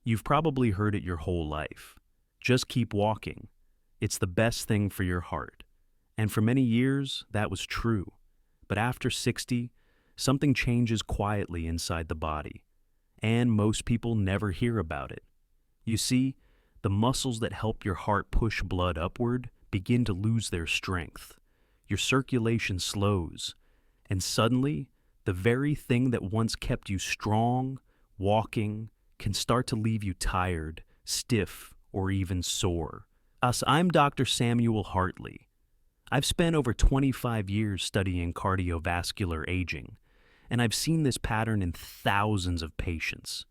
You've probably heard it your whole life. Just keep walking. It's the best thing for your heart. And for many years, that was true. But after 60, something changes quietly inside the body. And most people never hear about it. You see, the muscles that help your heart push blood upward begin to lose their strength. Your circulation slows. And suddenly, the very thing that once kept you strong, walking, can start to leave you tired, stiff, or even sore. I'm Dr. Samuel Hartley. I've spent over 25 years studying cardiovascular aging, and I've seen this pattern in thousands of patients.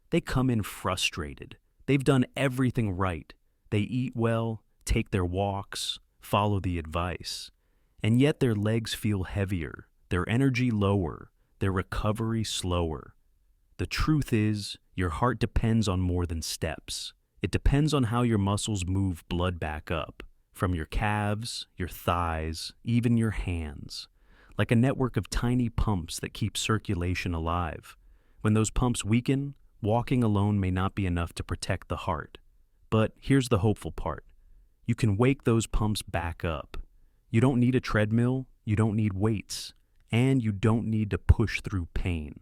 They come in frustrated. They've done everything right. They eat well, take their walks, follow the advice, and yet their legs feel heavier, their energy lower, their recovery slower. The truth is, your heart depends on more than steps. It depends on how your muscles move blood back up, from your calves, your thighs, even your hands, like a network of tiny pumps that keep circulation alive. When those pumps weaken, walking alone may not be enough to protect the heart. But here's the hopeful part. You can wake those pumps back up. You don't need a treadmill, you don't need weights, and you don't need to push through pain.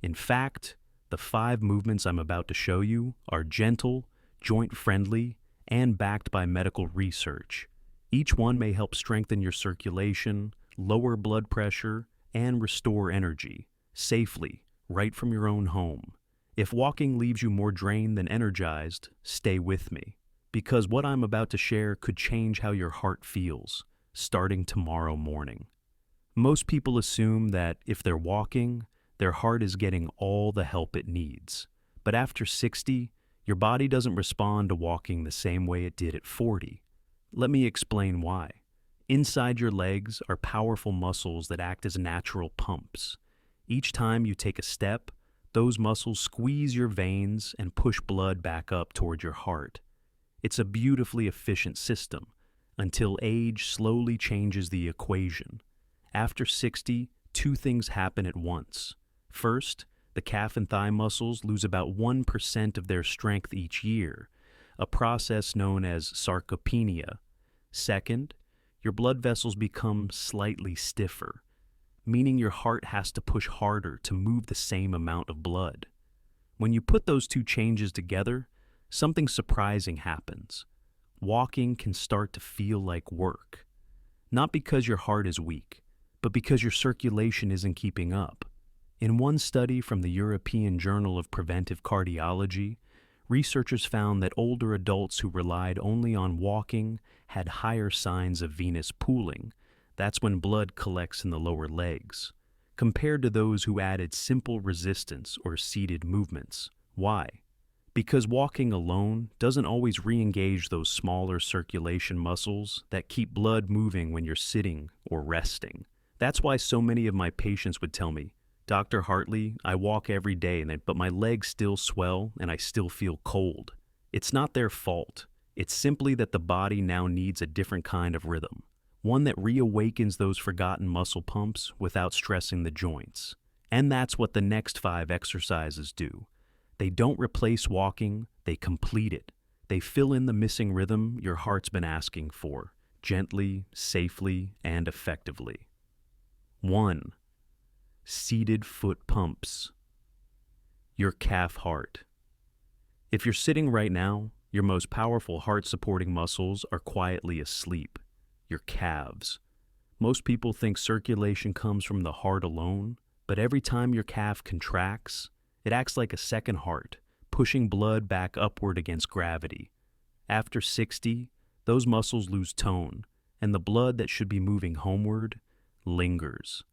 In fact, the 5 movements I'm about to show you are gentle, joint-friendly, and backed by medical research. Each one may help strengthen your circulation, lower blood pressure, and restore energy, safely, right from your own home. If walking leaves you more drained than energized, stay with me, because what I'm about to share could change how your heart feels, starting tomorrow morning. Most people assume that if they're walking, their heart is getting all the help it needs. But after 60, your body doesn't respond to walking the same way it did at 40. Let me explain why. Inside your legs are powerful muscles that act as natural pumps. Each time you take a step, those muscles squeeze your veins and push blood back up toward your heart. It's a beautifully efficient system, until age slowly changes the equation. After 60, 2 things happen at once. First, the calf and thigh muscles lose about 1% of their strength each year, a process known as sarcopenia. Second, your blood vessels become slightly stiffer, meaning your heart has to push harder to move the same amount of blood. When you put those 2 changes together, something surprising happens. Walking can start to feel like work. Not because your heart is weak, but because your circulation isn't keeping up. In one study from the European Journal of Preventive Cardiology, researchers found that older adults who relied only on walking had higher signs of venous pooling. That's when blood collects in the lower legs, compared to those who added simple resistance or seated movements. Why? Because walking alone doesn't always re-engage those smaller circulation muscles that keep blood moving when you're sitting or resting. That's why so many of my patients would tell me, Dr. Hartley, I walk every day, but my legs still swell and I still feel cold. It's not their fault. It's simply that the body now needs a different kind of rhythm, one that reawakens those forgotten muscle pumps without stressing the joints. And that's what the next 5 exercises do. They don't replace walking, they complete it. They fill in the missing rhythm your heart's been asking for, gently, safely, and effectively. 1. Seated foot pumps. Your calf heart. If you're sitting right now, your most powerful heart-supporting muscles are quietly asleep, your calves. Most people think circulation comes from the heart alone, but every time your calf contracts, it acts like a second heart, pushing blood back upward against gravity. After 60, those muscles lose tone, and the blood that should be moving homeward lingers.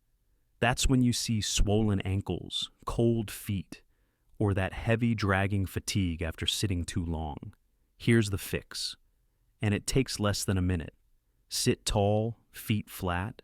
That's when you see swollen ankles, cold feet, or that heavy dragging fatigue after sitting too long. Here's the fix, and it takes less than a minute. Sit tall, feet flat,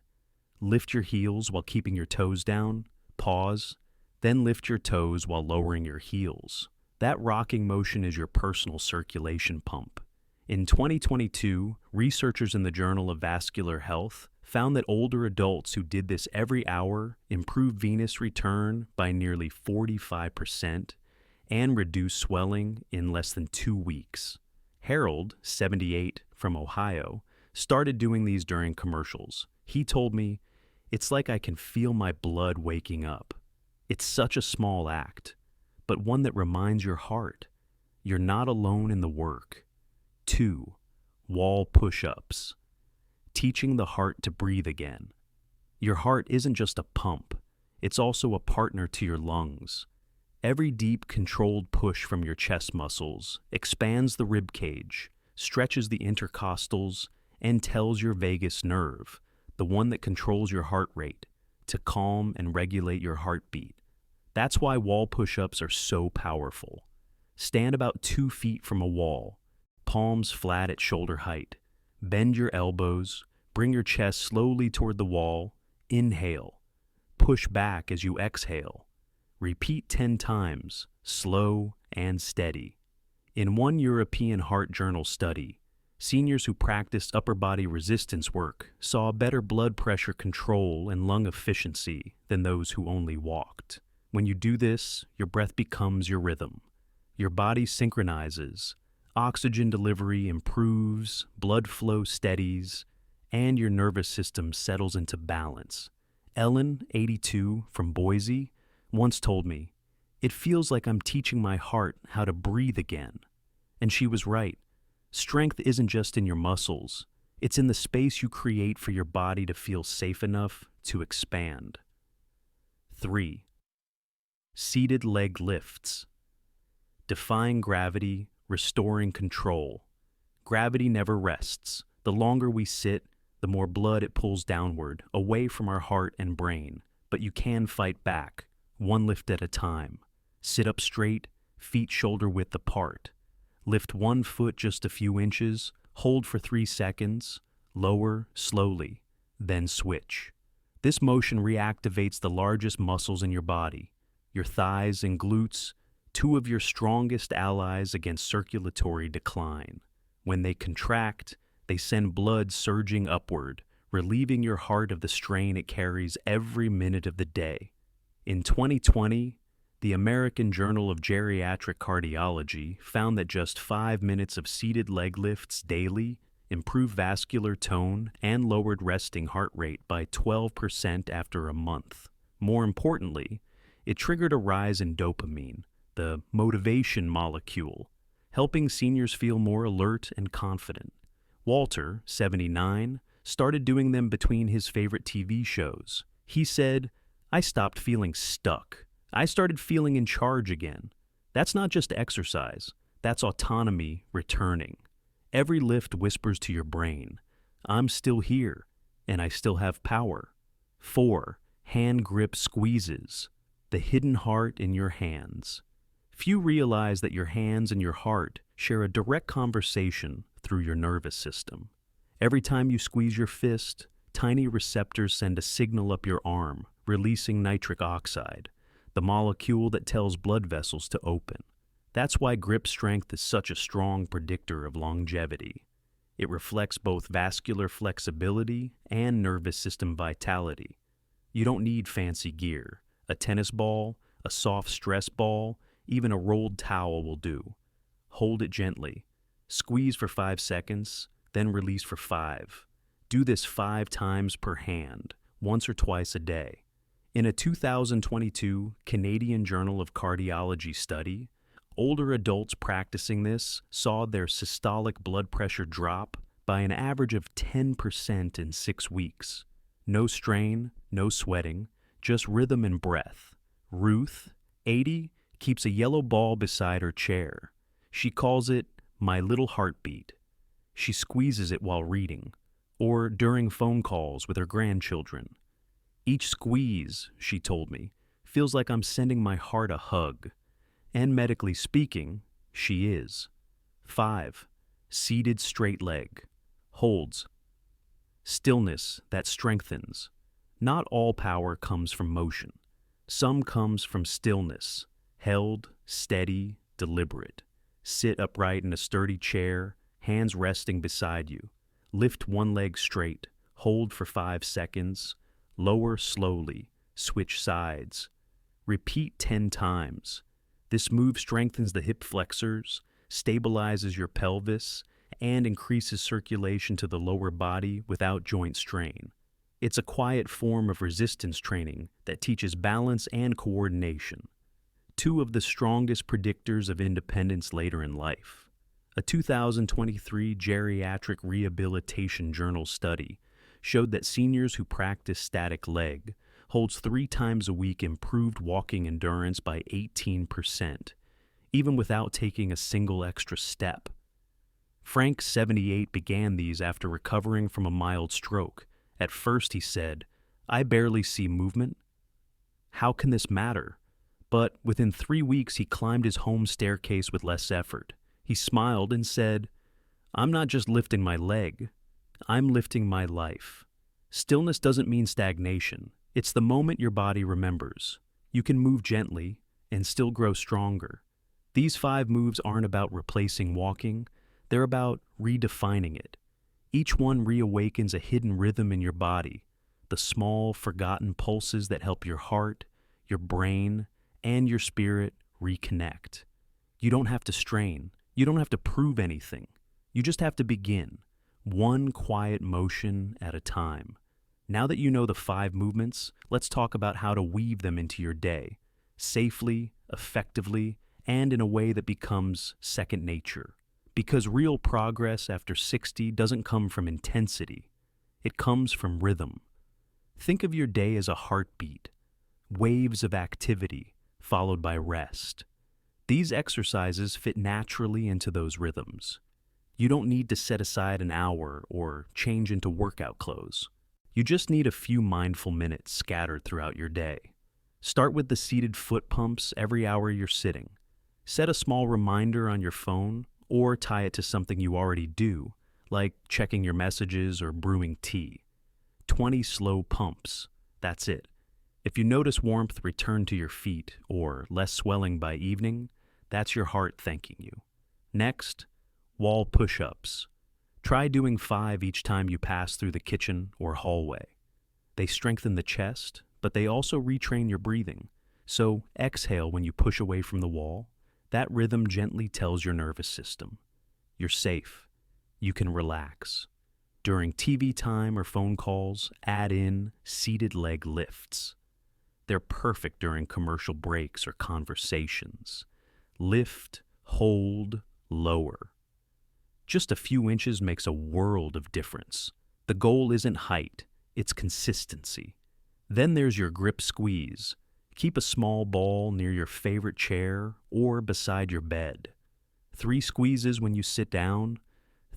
lift your heels while keeping your toes down, pause, then lift your toes while lowering your heels. That rocking motion is your personal circulation pump. In 2022, researchers in the Journal of Vascular Health found that older adults who did this every hour improved venous return by nearly 45%, and reduce swelling in less than 2 weeks. Harold, 78, from Ohio, started doing these during commercials. He told me, "It's like I can feel my blood waking up." It's such a small act, but one that reminds your heart you're not alone in the work. 2. Wall push-ups. Teaching the heart to breathe again. Your heart isn't just a pump, it's also a partner to your lungs. Every deep, controlled push from your chest muscles expands the rib cage, stretches the intercostals, and tells your vagus nerve, the one that controls your heart rate, to calm and regulate your heartbeat. That's why wall push-ups are so powerful. Stand about 2 feet from a wall, palms flat at shoulder height. Bend your elbows, bring your chest slowly toward the wall. Inhale. Push back as you exhale. Repeat 10 times, slow and steady. In one European Heart Journal study, seniors who practiced upper body resistance work saw better blood pressure control and lung efficiency than those who only walked. When you do this, your breath becomes your rhythm. Your body synchronizes, oxygen delivery improves, blood flow steadies, and your nervous system settles into balance. Ellen, 82, from Boise, once told me, "It feels like I'm teaching my heart how to breathe again." And she was right. Strength isn't just in your muscles, it's in the space you create for your body to feel safe enough to expand. 3. Seated leg lifts. Defying gravity, restoring control. Gravity never rests. The longer we sit, the more blood it pulls downward, away from our heart and brain. But you can fight back, one lift at a time. Sit up straight, feet shoulder width apart. Lift one foot just a few inches, hold for 3 seconds, lower slowly, then switch. This motion reactivates the largest muscles in your body, your thighs and glutes, 2 of your strongest allies against circulatory decline. When they contract, they send blood surging upward, relieving your heart of the strain it carries every minute of the day. In 2020, the American Journal of Geriatric Cardiology found that just 5 minutes of seated leg lifts daily improved vascular tone and lowered resting heart rate by 12% after a month. More importantly, it triggered a rise in dopamine, the motivation molecule, helping seniors feel more alert and confident. Walter, 79, started doing them between his favorite TV shows. He said, "I stopped feeling stuck. I started feeling in charge again." That's not just exercise, that's autonomy returning. Every lift whispers to your brain, "I'm still here, and I still have power." 4. Hand grip squeezes. The hidden heart in your hands. Few realize that your hands and your heart share a direct conversation through your nervous system. Every time you squeeze your fist, tiny receptors send a signal up your arm, releasing nitric oxide, the molecule that tells blood vessels to open. That's why grip strength is such a strong predictor of longevity. It reflects both vascular flexibility and nervous system vitality. You don't need fancy gear. A tennis ball, a soft stress ball, even a rolled towel will do. Hold it gently. Squeeze for 5 seconds, then release for 5. Do this 5 times per hand, once or twice a day. In a 2022 Canadian Journal of Cardiology study, older adults practicing this saw their systolic blood pressure drop by an average of 10% in 6 weeks. No strain, no sweating, just rhythm and breath. Ruth, 80, keeps a yellow ball beside her chair. She calls it "my little heartbeat." She squeezes it while reading, or during phone calls with her grandchildren. Each squeeze, she told me, feels like I'm sending my heart a hug. And medically speaking, she is. 5. Seated straight leg. Holds. Stillness that strengthens. Not all power comes from motion. Some comes from stillness, held, steady, deliberate. Sit upright in a sturdy chair, hands resting beside you. Lift one leg straight, hold for 5 seconds, lower slowly, switch sides. Repeat 10 times. This move strengthens the hip flexors, stabilizes your pelvis, and increases circulation to the lower body without joint strain. It's a quiet form of resistance training that teaches balance and coordination, two of the strongest predictors of independence later in life. A 2023 Geriatric Rehabilitation Journal study showed that seniors who practice static leg holds 3 times a week improved walking endurance by 18%, even without taking a single extra step. Frank, 78, began these after recovering from a mild stroke. At first, he said, "I barely see movement. How can this matter?" But within 3 weeks, he climbed his home staircase with less effort. He smiled and said, "I'm not just lifting my leg, I'm lifting my life." Stillness doesn't mean stagnation. It's the moment your body remembers. You can move gently and still grow stronger. These 5 moves aren't about replacing walking, they're about redefining it. Each one reawakens a hidden rhythm in your body, the small, forgotten pulses that help your heart, your brain, and your spirit reconnect. You don't have to strain. You don't have to prove anything. You just have to begin, one quiet motion at a time. Now that you know the 5 movements, let's talk about how to weave them into your day, safely, effectively, and in a way that becomes second nature. Because real progress after 60 doesn't come from intensity, it comes from rhythm. Think of your day as a heartbeat, waves of activity followed by rest. These exercises fit naturally into those rhythms. You don't need to set aside an hour or change into workout clothes. You just need a few mindful minutes scattered throughout your day. Start with the seated foot pumps every hour you're sitting. Set a small reminder on your phone or tie it to something you already do, like checking your messages or brewing tea. 20 slow pumps. That's it. If you notice warmth return to your feet or less swelling by evening, that's your heart thanking you. Next, wall push-ups. Try doing 5 each time you pass through the kitchen or hallway. They strengthen the chest, but they also retrain your breathing. So exhale when you push away from the wall. That rhythm gently tells your nervous system, you're safe, you can relax. During TV time or phone calls, add in seated leg lifts. They're perfect during commercial breaks or conversations. Lift, hold, lower. Just a few inches makes a world of difference. The goal isn't height, it's consistency. Then there's your grip squeeze. Keep a small ball near your favorite chair or beside your bed. 3 squeezes when you sit down,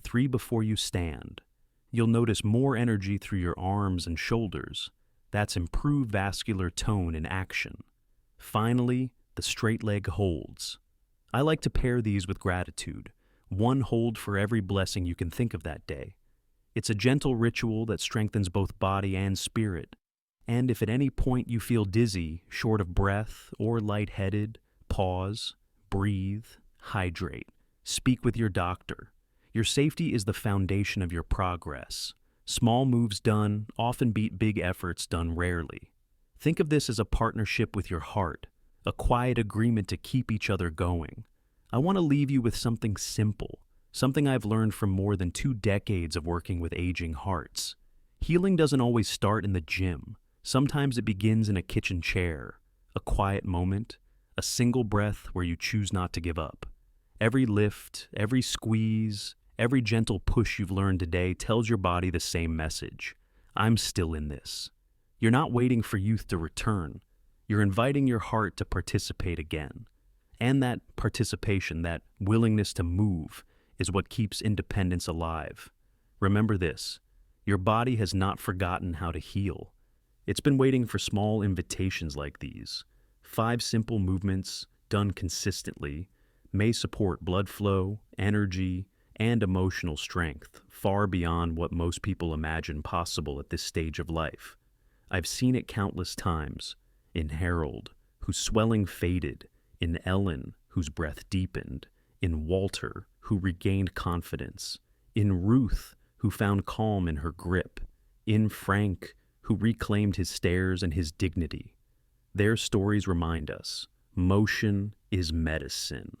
3 before you stand. You'll notice more energy through your arms and shoulders. That's improved vascular tone in action. Finally, the straight leg holds. I like to pair these with gratitude. 1 hold for every blessing you can think of that day. It's a gentle ritual that strengthens both body and spirit. And if at any point you feel dizzy, short of breath, or lightheaded, pause, breathe, hydrate. Speak with your doctor. Your safety is the foundation of your progress. Small moves done often beat big efforts done rarely. Think of this as a partnership with your heart, a quiet agreement to keep each other going. I want to leave you with something simple, something I've learned from more than 2 decades of working with aging hearts. Healing doesn't always start in the gym. Sometimes it begins in a kitchen chair, a quiet moment, a single breath where you choose not to give up. Every lift, every squeeze, every gentle push you've learned today tells your body the same message. I'm still in this. You're not waiting for youth to return. You're inviting your heart to participate again. And that participation, that willingness to move, is what keeps independence alive. Remember this, your body has not forgotten how to heal. It's been waiting for small invitations like these. 5 simple movements, done consistently, may support blood flow, energy, and emotional strength far beyond what most people imagine possible at this stage of life. I've seen it countless times, in Harold, whose swelling faded, in Ellen, whose breath deepened, in Walter, who regained confidence, in Ruth, who found calm in her grip, in Frank, who reclaimed his stairs and his dignity. Their stories remind us, Motion is medicine,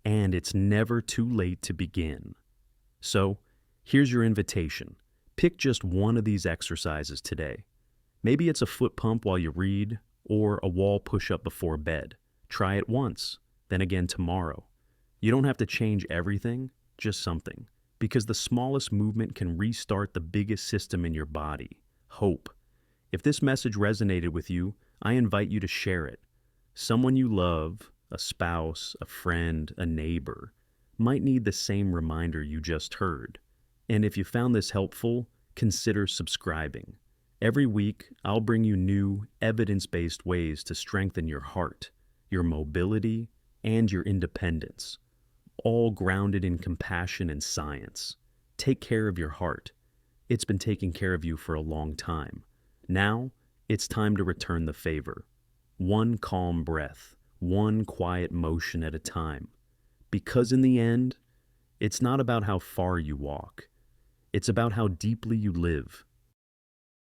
and it's never too late to begin. So, here's your invitation. Pick just one of these exercises today. Maybe it's a foot pump while you read, or a wall push-up before bed. Try it once, then again tomorrow. You don't have to change everything, just something. Because the smallest movement can restart the biggest system in your body, hope. If this message resonated with you, I invite you to share it. Someone you love, a spouse, a friend, a neighbor, might need the same reminder you just heard. And if you found this helpful, consider subscribing. Every week, I'll bring you new, evidence-based ways to strengthen your heart, your mobility, and your independence, all grounded in compassion and science. Take care of your heart. It's been taking care of you for a long time. Now, it's time to return the favor. One calm breath, one quiet motion at a time. Because in the end, it's not about how far you walk. It's about how deeply you live.